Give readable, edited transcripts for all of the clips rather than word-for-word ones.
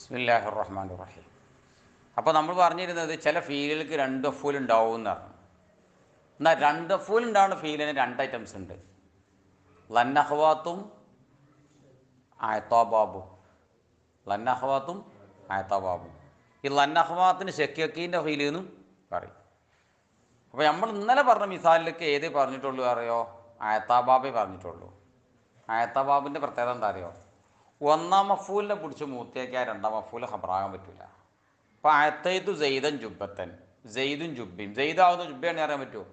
ബിസ്മില്ലാഹിർ റഹ്മാനിർ റഹീം. അപ്പോൾ നമ്മൾ പറഞ്ഞിരുന്നത് ചില ഫീലുകൾക്ക് രണ്ട് അഫൂൽ ഉണ്ടാവും എന്ന് പറഞ്ഞു. എന്നാൽ രണ്ട് അഫൂൽ ഉണ്ടാവുന്ന ഫീലിന് രണ്ട് ഐറ്റംസ് ഉണ്ട്, ലന്നഹ്വാത്തും ആയത്താബാബും. ലന്നഹ്വാത്തും ആയത്താബാബും. ഈ ലന്നഹ്വാത്തിന് ഷെക്കിയക്കീൻ്റെ ഫീൽ എന്നും പറയും. അപ്പോൾ നമ്മൾ ഇന്നലെ പറഞ്ഞ മിസാലിലേക്ക് ഏതേ പറഞ്ഞിട്ടുള്ളൂ അറിയോ? ആയത്താബാബേ പറഞ്ഞിട്ടുള്ളൂ. ആയത്താബാബിൻ്റെ പ്രത്യേകത എന്താ അറിയോ? ഒന്നാം മഫൂലിനെ പിടിച്ച് മൂത്തേക്കാൽ രണ്ടാം മഫൂല് ഖബറാകാൻ പറ്റില്ല. അപ്പോൾ ആയത്തൈതു സെയ്തൻ ജുബത്തൻ, സെയ്ദും ജുബയും. സെയ്ദാവുന്ന ജുബയാണെന്ന് അറിയാൻ പറ്റുമോ?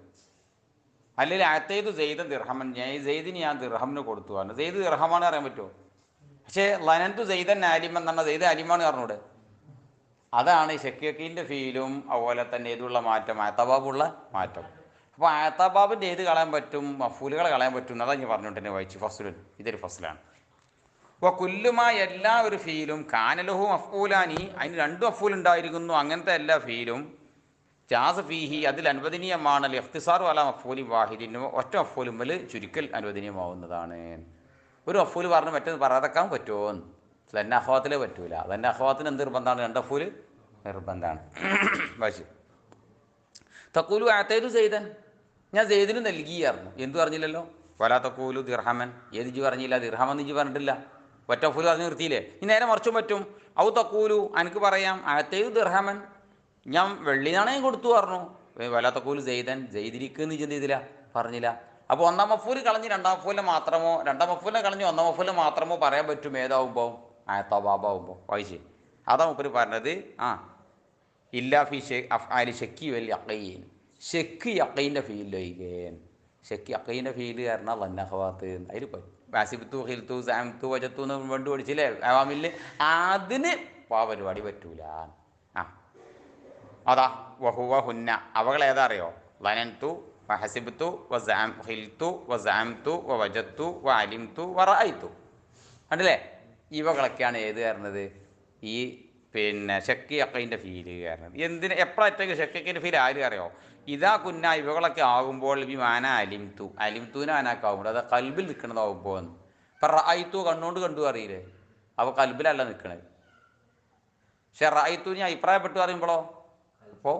അല്ലെങ്കിൽ ആയത്തൈതു സെയ്തൻ ദിർഹമൻ, സെയ്ദിന് ഞാൻ ദിർഹമിന് കൊടുത്തു പറഞ്ഞു. സെയ്ദ് ദിർഹമാണ് അറിയാൻ പറ്റുമോ? പക്ഷേ ലനന്തു സെയ്തൻ ആലിമൻ എന്ന് പറഞ്ഞാൽ സെയ്ദ് അലിമാണ് പറഞ്ഞൂടെ? അതാണ് ഈ ഷെക്കിയക്കീൻ്റെ ഫീലും അതുപോലെ തന്നെ ഏതുള്ള മാറ്റം, ആയത്തബാബുള്ള മാറ്റം. അപ്പോൾ ആയത്തബാബിൻ്റെ ഏത് കളയാൻ പറ്റും, മഫൂലുകൾ കളയാൻ പറ്റും എന്നതാണ് ഞാൻ പറഞ്ഞുകൊണ്ട് തന്നെ വായിച്ചു. ഫസ്ലുൻ, ഇതൊരു ഫസ്ലാണ്. അപ്പോൾ കുല്ലുമായ എല്ലാ ഒരു ഫീലും കാനലഹു മഫൂലാനി, അതിന് രണ്ട് മഫൂൽ ഉണ്ടായിരിക്കുന്നു. അങ്ങനത്തെ എല്ലാ ഫീലും ജാസ് ഫീഹി, അതിൽ അനുവദനീയമാണ്. ഇഖ്തിസാർ വല മഫൂലി വാഹിദിന്, ഒറ്റ മഫൂലും മേൽ ചുരുക്കൽ അനുവദനീയമാവുന്നതാണ്. ഒരു മഫൂൽ പറഞ്ഞ് മറ്റൊന്ന് പറയാതെക്കാൻ പറ്റുമോ? തന്നെ അഹ്വാത്തിലേ പറ്റൂല. തന്നെ അഹ്വാത്തിന് എന്ത് നിർബന്ധമാണ്? രണ്ട് മഫൂല് നിർബന്ധമാണ്. വായിച്ചു തക്കൂലു ആത്തേതു സെയ്തൻ, ഞാൻ സെയ്ദിന് നൽകിയായിരുന്നു. എന്ത് പറഞ്ഞില്ലല്ലോ? വലാ തക്കൂലു ദിർഹമൻ, ഏത് ഇജ്ജ് പറഞ്ഞില്ല? ദിർഹമെന്ന് ഇജ്ജ് പറഞ്ഞിട്ടില്ല. ഒറ്റ ഫുല് പറഞ്ഞ് നിർത്തിയില്ലേ? ഇനി നേരെ മറിച്ചും പറ്റും. ഔ തക്കൂലു, എനിക്ക് പറയാം ആത്തേതു ദിർഹമൻ, ഞാൻ വെള്ളി നാണയം കൊടുത്തു പറഞ്ഞു. വലാ തക്കൂലു സെയ്തൻ, സെയ്ദിരിക്കെന്ന് ഇജ്ജ് എന്ത് ചെയ്തില്ല? പറഞ്ഞില്ല. അപ്പോൾ ഒന്നാം മഫൂല് കളഞ്ഞ് രണ്ടാം മഫൂലിനെ മാത്രമോ, രണ്ടാം മഫൂലിനെ കളഞ്ഞ് ഒന്നാം മഫൂലിനെ മാത്രമോ പറയാൻ പറ്റും. ഏതാവുമ്പോൾ? ആയത്തബാബാവുമ്പോൾ. വായിച്ചേ, അതാ മുപ്പര് പറഞ്ഞത്. ഇല്ലാ ഫി അഫ്ആലി ഷക്കി വൽ യഖീൻ, ഷെക്ക് യഖീൻ്റെ ഫീലിലൊഴികേൻ. ഷെക്ക് യഖീൻ്റെ ഫീല് കാരണം ലന്നഹ്വാത്ത് അതിൽ വാസിബത്തു ഹിൽത്തു സാംത്തു വജത്തു എന്ന് വേണ്ടി പഠിച്ചില്ലേ ആവാമില്ല. അതിന് പരിപാടി പറ്റൂല. അതാ വഹുവ ഹുന്ന, അവകൾ ഏതാ അറിയോ? ലനന്തു വഹസിബത്തു വസാം ഹിൽത്തു വസാംതു വജത്തു വഅലിംതു വറഅയ്തു. കണ്ടില്ലേ? ഇവകളൊക്കെയാണ് ഏത് കയറുന്നത്? ഈ ഷക്കി അക്കൈൻ്റെ ഫീല് കാരണം. എന്തിന് എപ്പോഴത്തേക്ക് ഷക്കിൻ്റെ ഫീൽ ആരും അറിയോ? ഇതാ കുന്ന, ഇവകളൊക്കെ ആകുമ്പോൾ ഈ മാന അലിംതു, അലിംതുവിനെ മാനാക്കാവുമ്പോൾ അത് കൽബിൽ നിൽക്കണതാവുമ്പോൾ. ഇപ്പം റഅയ്തു കണ്ണുകൊണ്ട് കണ്ടു അറിയില്ലേ? അപ്പോൾ കൽബിലല്ല നിൽക്കണത്. പക്ഷെ റഅയ്തു ഞാൻ അഭിപ്രായപ്പെട്ടു അറിയുമ്പോഴോ? അപ്പോൾ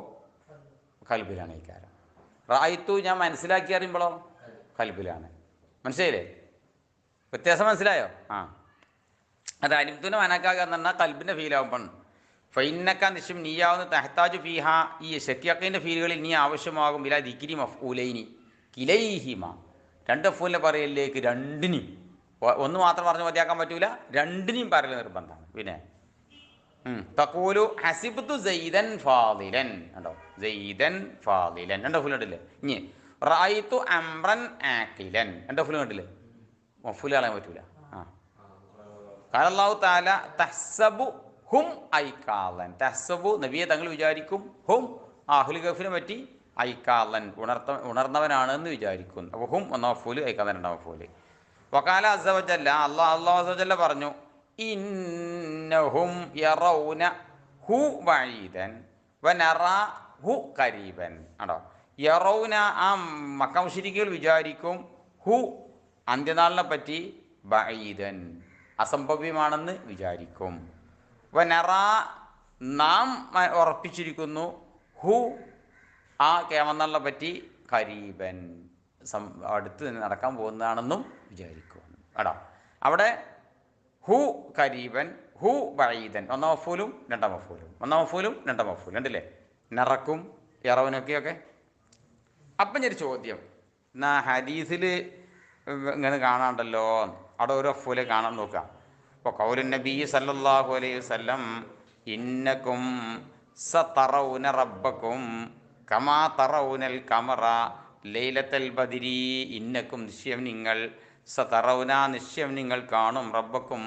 കൽബിലാണ് ഈ കാര്യം. റഅയ്തു ഞാൻ മനസ്സിലാക്കി അറിയുമ്പോഴോ? കൽബിലാണ്. മനസ്സിലായില്ലേ? വ്യത്യാസം മനസ്സിലായോ? അത് അലിംതുവിനെ മാനാക്കാക എന്ന് പറഞ്ഞാൽ കൽബിൻ്റെ ഫീലാവുമ്പോൾ. ഫൈനക്ക നിശ്ചയം നീയാവുന്ന തെഹ്താജു ഫീഹ, ഈ ഷക്കിയക്കൈൻ്റെ ഫീലുകളിൽ നീ ആവശ്യമാകും. ഇല ദിക്കിരി മഫ്ഊലൈനി കിലൈഹിമ, രണ്ട് മഫ്ഊലിനെ പറയലിലേക്ക് രണ്ടിനെയും, ഒന്ന് മാത്രം പറഞ്ഞ് മതിയാക്കാൻ പറ്റൂല, രണ്ടിനെയും പറയൽ നിർബന്ധമാണ്. പിന്നെ തഖൂലു ഹസിബ്തു സെയ്ദൻ ഫാദിലൻ, കണ്ടോ? സെയ്ദൻ ഫാദിലൻ രണ്ട് മഫ്ഊൽ കണ്ടില്ലേ? ഇനി റഅയ്തു അംറൻ ആഖിലൻ രണ്ട് മഫ്ഊൽ കണ്ടില്ലേ? മഫ്ഊൽ കളയാൻ പറ്റൂല. ഖാല അല്ലാഹു തആല തഹ്സബു ഹും ഐക്കാലൻ, തഹ്സബു നബിയെ തങ്ങൾ വിചാരിക്കും, ഹും അഹ്ലു ഗഫിനെ പറ്റി ഐക്കാലൻ ഉണർന്നവനാണെന്ന് വിചാരിക്കും. അപ്പോൾ ഹും ഒന്നാം മഫ്ഊല്, ഐക്കാലൻ രണ്ടാം മഫ്ഊല്. വഖാല അസ്സ വജല്ല, അല്ലാഹു അസ്സ വജല്ല പറഞ്ഞു, ഇന്നഹും യറൗന ഹു ബഈദൻ വനറാ ഹു ഖരീബൻ. ആണോ? യറൗന, ആ മക്ക മുശ്രിക്കുകൾ വിചാരിക്കും, ഹു അന്ത്യനാളിനെ പറ്റി ബഈദൻ അസംഭവ്യമാണെന്ന് വിചാരിക്കും. വനറ, നാം ഉറപ്പിച്ചിരിക്കുന്നു, ഹു ആ കേമനാളിനെ പറ്റി ഖരീബൻ അടുത്ത് നടക്കാൻ പോകുന്നതാണെന്നും വിചാരിക്കും. എടാ അവിടെ ഹു ഖരീബൻ ഹു ബഈദൻ ഒന്നാം മഫ്ഊലും രണ്ടാം മഫ്ഊലും, ഒന്നാം മഫ്ഊലും രണ്ടാം മഫ്ഊലും കണ്ടില്ലേ? നറക്കും യറവനൊക്കെയൊക്കെ. അപ്പം ഞാൻ ചോദ്യം, എന്നാ ഹദീസിൽ ഇങ്ങനെ കാണാണ്ടല്ലോ, അവിടെ ഒരു മഫ്ഊലെ കാണാൻ നോക്കാം. അപ്പോൾ ഖൗലു നബി സല്ലല്ലാഹു അലൈഹി വസല്ലം, ഇന്നകും സതറൗന റബ്ബക്കും കമാ തറൗനൽ ഖമറ ലൈലത്തൽ ബദ്രി, ഇന്നക്കും നിശ്ചയം നിങ്ങൾ, സതറൗന നിശ്ചയം നിങ്ങൾ കാണും, റബ്ബക്കും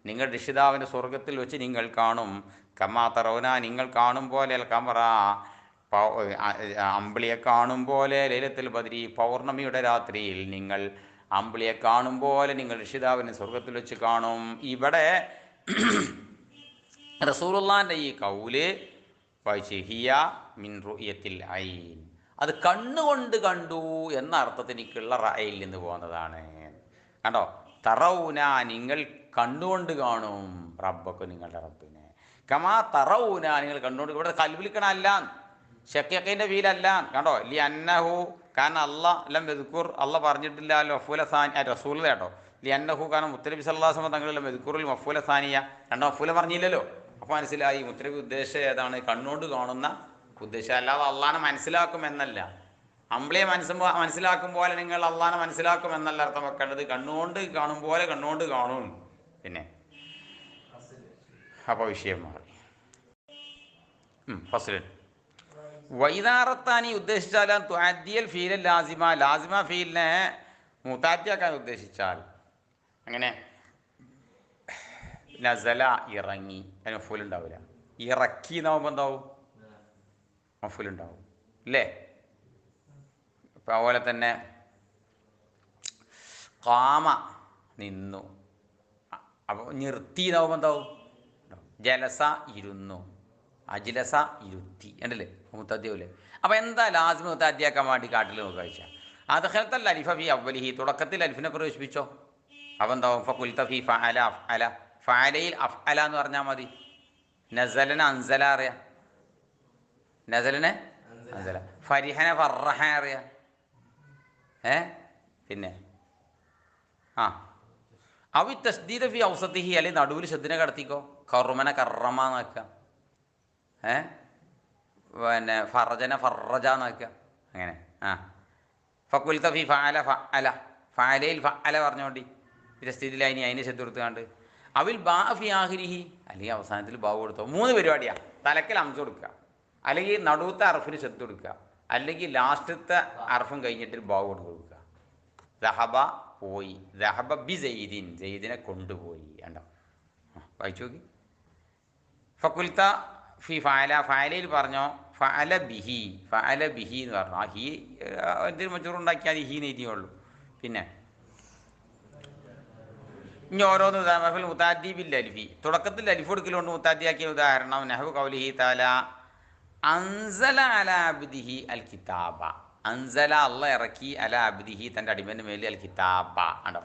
നിങ്ങൾ രക്ഷിതാവിൻ്റെ സ്വർഗത്തിൽ വെച്ച് നിങ്ങൾ കാണും, കമാ തറൗന നിങ്ങൾ കാണും പോലെ, അൽ ഖമറ അമ്പിളിയെ കാണും പോലെ, ലൈലത്തുൽ ബദ്രി പൗർണമിയുടെ രാത്രിയിൽ നിങ്ങൾ അമ്പിളിയെ കാണും പോലെ നിങ്ങൾ രക്ഷിതാവിനെ സ്വർഗത്തിൽ വെച്ച് കാണും. ഇവിടെ റസൂലുള്ളാഹിൻ്റെ ഈ കൗല് ഹിയ മിൻ റുയത്തിൽ ഐൻ, അത് കണ്ണുകൊണ്ട് കണ്ടു എന്ന അർത്ഥത്തിലേക്കുള്ള റഅയിൽ നിന്ന് പോകുന്നതാണ്. കണ്ടോ? തറൗന നിങ്ങൾ കണ്ണുകൊണ്ട് കാണും, റബ്ബക്കും നിങ്ങളുടെ റബ്ബിനെ കമാ തറഊന നിങ്ങൾ കണ്ടുകൊണ്ട് ഇവിടെ കൽവിലിക്കണല്ല ഷക്കിയക്കിൻ്റെ ഫീലല്ല കണ്ടോ ലി അന്നഹു കാരണം അല്ലാം മെതുക്കൂർ പറഞ്ഞിട്ടില്ല മഫൂല സാനി റസൂൽ കേട്ടോ ലി അന്നഹു കാരണം മുത്തനബി സല്ലല്ലാഹു അലൈഹി വസല്ലം തങ്ങളിൽ മെതുക്കൂറിൽ മഫൂല സാനിയ രണ്ടോ മഫൂല പറഞ്ഞില്ലല്ലോ. അപ്പോൾ മനസ്സിലായി മുത്തനബി ഉദ്ദേശം ഏതാണ്? കണ്ണുകൊണ്ട് കാണുന്ന ഉദ്ദേശം, അല്ലാതെ അള്ളാനെ മനസ്സിലാക്കുമെന്നല്ല. അമ്പിളിയെ മനസ്സിലാക്കും പോലെ നിങ്ങൾ അള്ളാനെ മനസ്സിലാക്കുമെന്നല്ല അർത്ഥം വെക്കേണ്ടത്. കണ്ണുകൊണ്ട് കാണും പോലെ കണ്ണുകൊണ്ട് കാണും. പിന്നെ അപ്പോൾ വിഷയം മാറി. ഫസ്ലൻ വൈദാറത്താനി ഉദ്ദേശിച്ചാൽ തുഅദ്ദിയൽ ഫീൽ ലാസിമ ഫീലിനെ മുതാദ്ദിയാക്കാൻ ഉദ്ദേശിച്ചാൽ അങ്ങനെ നസല ഇറങ്ങി അതിന് മഫൂൽ ഉണ്ടാവില്ല. ഇറക്കി എന്നാവുമ്പോൾ എന്താവും? മഫൂൽ ഉണ്ടാവും അല്ലേ? ഇപ്പം അതുപോലെ തന്നെ കാമ നിന്നു, അപ്പോൾ നിർത്തി എന്നാവുമ്പോൾ എന്താവും? ജലസ ഇരുന്നു, അജിലസ ഇരുത്തി ഉണ്ടല്ലേ മുത്താദ്യാവൂല്ലേ. അപ്പോൾ എന്താ ലാസിമ മുത്താദ്യാക്കാൻ വേണ്ടി കാട്ടിൽ നോക്കുക വെച്ചാൽ അദ്ഖലത്തൽ അലിഫ ഫി അവലിഹി തുടക്കത്തിൽ അലിഫിനെ പ്രവേശിപ്പിച്ചോ. അപ്പോൾ എന്താവും? ഫഖുൽത ഫി ഫഅല അഫ്അല ഫഅലയിൽ അഫ്അല എന്ന് പറഞ്ഞാൽ മതി. നസലനെ അൻസല അറിയാം, നസലിനെ അൻസല. ഫരിഹനെ ഫറഹ അറിയാം. പിന്നെ അവി തസ്ദീദ ഫി ഔസത്തിഹി അല്ലെങ്കിൽ നടുവിൽ ശബ്ദിനെ കടത്തിക്കോ. കറുമനെ കറമ എന്നാക്കുക, പിന്നെ ഫറജനെ ഫറജ എന്നാക്കുക. അങ്ങനെ ഫഖുൽത ഫി ഫഅല ഫഅല ഫഅലയിൽ ഫഅല പറഞ്ഞോണ്ടി തസ്ദീദിൽ അതിന് ശബ്ദം കൊടുത്തുകൊണ്ട് അവിൽ ബാ ഫി ആഖിരിഹി അല്ലെങ്കിൽ അവസാനത്തിൽ ബാവ് കൊടുത്തോ. 3 പരിപാടിയാണ്. തലക്കൽ അംസ കൊടുക്കുക, അല്ലെങ്കിൽ നടുവത്തെ അർഫിന് ശബ്ദം കൊടുക്കുക, അല്ലെങ്കിൽ ലാസ്റ്റത്തെ അർഫും കഴിഞ്ഞിട്ട് ബാവ് കൊണ്ട് കൊടുക്കുക. ദഹബ പോയി, ദഹബ ബി സയ്യിദിൻ സയ്യിദിനെ കൊണ്ടുപോയി. ഉണ്ടോ? വായിച്ചു നോക്കി. ഫഖുൽത ഫി ഫഅല ഫഅലയിൽ പറഞ്ഞോ ഫഅല ബിഹി എന്ന് പറഞ്ഞു. ആ ഹി എന്തെങ്കിലും മച്ചൂറുണ്ടാക്കിയാൽ ഹി നെയ്തിയുള്ളൂ. പിന്നെ ഇനി ഓരോന്ന് ഉദാഹരണം മുത്താദ്ദി ബിൽ അലിഫി തുടക്കത്തിൽ അലിഫ് കൊടുക്കലുകൊണ്ട് മുത്താദ്ദിയാക്കിയ ഉദാഹരണം നഹ്വു ഖൗലിഹി തആല അൻസല അലാ അബ്ദിഹി അൽ കിതാബ. അൻസല അള്ളാഹ് ഇറക്കി അലാ അബ്ദിഹി തൻ്റെ അടിമൻ്റെ മേലിൽ അൽ കിതാബ. ഉണ്ടോ?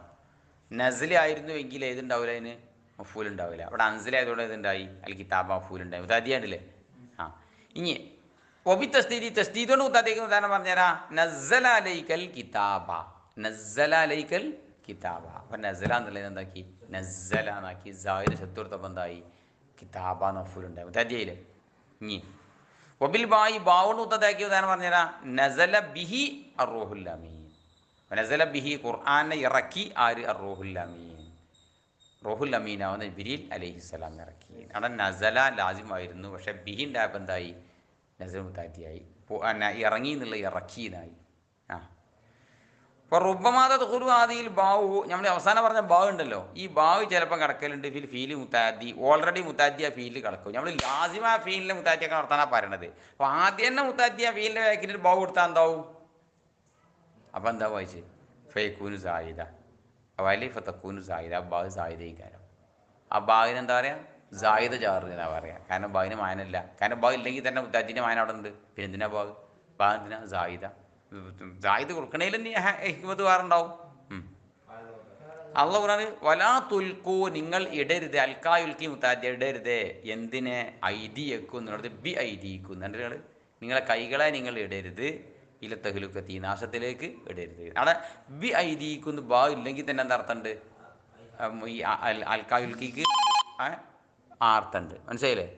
നസ്ലി ആയിരുന്നുവെങ്കിൽ ഏതുണ്ടാവില്ല, അതിന് മഫൂൽ ഉണ്ടാവില്ല. അവിടെ അൻസല ആയതുകൊണ്ട് ഏതുണ്ടായി? അൽ കിതാബ മഫൂൽ ഉണ്ടായി. മുത്താദ്ദിയാണ്ടില്ലേ? ഇനി ഒബി തസ്ദീദ് കൊണ്ട് മുത്താദ്ദിയാക്കുന്ന ഉദാഹരണം പറഞ്ഞുതരാം. നസ്സല അലൈക്കൽ കിതാബ, നസ്സല അലൈക്കൽ കിതാബ. അപ്പം നസല എന്നുള്ളത് എന്താക്കി? നസ്സല എന്നാക്കി. സായിന് ശബ്ദം കൊടുത്തപ്പോൾ എന്തായി? കിതാബ മഫൂൽ ഉണ്ടായി. മുത്താദ്ദിയായില്ലേ? ഇനി ഒബിൽ ബായി ബാവുണ്ട് മുത്താദ്ദിയാക്കിയ ഉദാഹരണം പറഞ്ഞുതരാം. നസല ബിഹി അർറൂഹുൽ അമീൻ. നസല ബിഹി ഖുർആനെ ഇറക്കി ആര്? അർറൂഹുൽ അമീൻ. റൂഹുൽ അമീനാവുന്ന ജിബ്രീൽ അലൈഹിസ്സലാം ഇറക്കി. അവിടെ നസല ലാസിമായിരുന്നു, പക്ഷെ ബിഹി ഉണ്ടായപ്പോൾ എന്തായി? നസല മുത്താദ്ദിയായി. ഇറങ്ങി എന്നുള്ള ഇറക്കിയെന്നായി. അപ്പോൾ റുബമാദ ദുഖുലു ആദിയിൽ ബാവു നമ്മൾ അവസാനം പറഞ്ഞ ബാവ് ഉണ്ടല്ലോ, ഈ ബാവ് ചിലപ്പം കിടക്കലുണ്ട് ഫീല് മുത്താദ്ദി. ഓൾറെഡി മുത്താദ്ദിയ ഫീലിൽ കിടക്കും. നമ്മൾ ലാസിമ ഫീലിൻ്റെ മുത്താദ്ദിയൊക്കെ നടത്താനാണ് പറയണത്. അപ്പോൾ ആദ്യം തന്നെ മുത്താദ്ദിയ ഫീലിൻ്റെ ബാക്കിൽ ബാവ് കൊടുത്താൽ എന്താവും? അപ്പോൾ എന്താ വായിച്ച്? ഫയക്കൂനു സായിദ വലി ഫതക്കൂനു സായിദ. ബാഗ് സായിദയിക്കാരം. ആ ബാഗിന് എന്താ പറയുക? സായിദ ജാറ് എന്നാ പറയുക. കാരണം ബാഗിന് മായനല്ല. കാരണം ബാഗ് ഇല്ലെങ്കിൽ തന്നെ മുത്താദ്ദിൻ്റെ മായന അവിടെ ഉണ്ട്. പിന്നെ എന്തിനാ ബാഗ്? ബാഗ് എന്തിനാ? സായിദ. സായിദ് കൊടുക്കണേലും ഹിക്മത്ത് വേറുണ്ടാവും. അള്ളാഹു ഖുർആനിൽ വലാ തുൽക്കൂ നിങ്ങൾ ഇടരുത്, അൽക്കാ യുൽക്കി മുത്താദ്ദി ഇടരുത്. എന്തിനെ? ഐദിയക്കും എന്നുള്ളത് ബി ഐദിക്കും. എന്നിട്ട് നിങ്ങളെ കൈകളെ നിങ്ങൾ ഇടരുത്. ഇല തഹ്ലുക്കത്തി നാശത്തിലേക്ക് ഇടരുത്. അവിടെ ബി ഐദിക്കുന്നു ബാ ഇല്ലെങ്കിൽ തന്നെ എന്താ അർത്ഥമുണ്ട്? ഈ അൽക്കാ യുൽക്കിക്ക് ആർത്തുണ്ട്. മനസ്സിലായില്ലേ?